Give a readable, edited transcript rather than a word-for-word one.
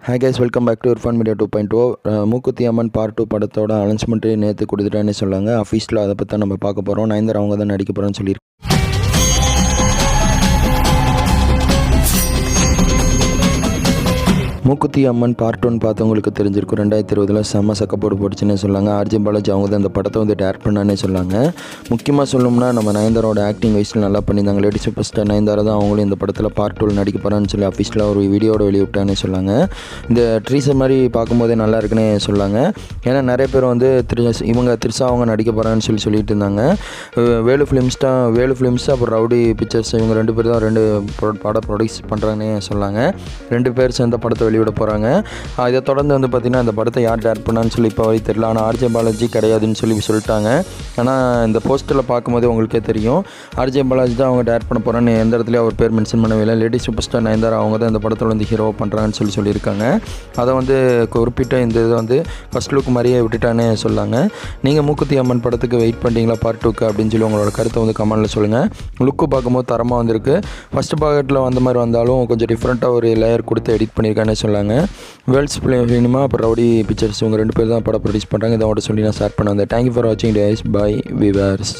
Hi guys, welcome back to Irfan media 2.0. Mookuthi Amman part 2 படத்தோட announcement நேற்று கொடுத்துட்டான்னு சொன்னாங்க. அஃபீஷியலாக அதை பற்றி நம்ம பார்க்க போகிறோம். நயன்தாரா அவங்க தான் நடிக்க போகிறோன்னு சொல்லியிருக்காங்க. மூக்குத்தி அம்மன் பார்ட் 1 பார்த்தவங்களுக்கு தெரிஞ்சிருக்கும். 2020 செம்ம சக்கப்போடு போட்டுச்சுன்னு சொன்னாங்க. ஆர்ஜே பாலாஜி அவங்க தான் இந்த படத்தை வந்து டேரக்ட் பண்ணானே சொன்னாங்க. முக்கியமாக சொல்லணும்னா நம்ம நயன்தாரோட ஆக்டிங் வயசில் நல்லா பண்ணியிருந்தாங்க. லேடி சூப்பர் ஸ்டார் நயன்தாரா தான் அவங்களும் இந்த படத்தில் பார்ட் 2 நடிக்க போகிறான்னு சொல்லி அஃபீஷியலாக ஒரு வீடியோட வெளியிட்டானே சொன்னாங்க. இந்த ட்ரீசர் மாதிரி பார்க்கும்போதே நல்லா இருக்குன்னே சொன்னாங்க. ஏன்னா நிறைய பேர் வந்து இவங்க த்ரிஷா அவங்க நடிக்க போகிறான்னு சொல்லிட்டு இருந்தாங்க. வேலு ஃபிலிம்ஸ் அப்புறம் ரவுடி பிக்சர்ஸ் இவங்க 2 பேர் தான் 2 படம் ப்ரொடியூஸ் பண்ணுறாங்கன்னே சொன்னாங்க. 2 பேர் சேர்ந்த படத்தை வெளியிட போகிறாங்க. இதை தொடர்ந்து வந்து பார்த்திங்கன்னா இந்த படத்தை யார் டேரக்ட் பண்ணான்னு சொல்லி இப்போ வரை தெரியல. ஆனால் ஆர்ஜே பாலாஜி கிடையாதுன்னு சொல்லிட்டாங்க. ஆனால் இந்த போஸ்டரில் பார்க்கும்போது உங்களுக்கே தெரியும் ஆர்ஜே பாலாஜி தான் அவங்க டேரக்ட் பண்ண போகிறான்னு. எந்த இடத்துலையும் அவர் பேர் மென்ஷன் பண்ணவே இல்லை. லேடி சூப்பர் ஸ்டார் நயன்தாரா அவங்க தான் இந்த படத்தில் வந்து ஹீரோ பண்ணுறாங்கன்னு சொல்லியிருக்காங்க. அதை வந்து குறிப்பிட்ட இந்த இதை வந்து ஃபஸ்ட் லுக் மாதிரியே விட்டுட்டானே சொல்லாங்க. நீங்கள் மூக்குத்தி அம்மன் படத்துக்கு வெயிட் பண்ணிட்டீங்களா பார்ட் 2க்கு அப்படின்னு சொல்லி உங்களோட கருத்தை வந்து கமெண்ட்டில் சொல்லுங்கள். லுக்கு பார்க்கும்போது தரமாக வந்திருக்கு. ஃபஸ்ட்டு பாக்கெட்டில் வந்த மாதிரி வந்தாலும் கொஞ்சம் டிஃப்ரெண்ட்டாக ஒரு லேயர் கொடுத்து எடிட் பண்ணியிருக்கானே சொல்லாங்க. வேர்ல்ட்ஸ் சினிமா அப்புறம் ரவுடி பிக்சர்ஸ் இவங்க 2 பேர் தான் படம் ப்ரொடியூஸ் பண்ணுறாங்க. இதோட சொல்லி நான் ஸ்டார்ட் பண்ண வந்தேன். தேங்க்யூ ஃபார் வாட்சிங் டேஸ். Bye viewers.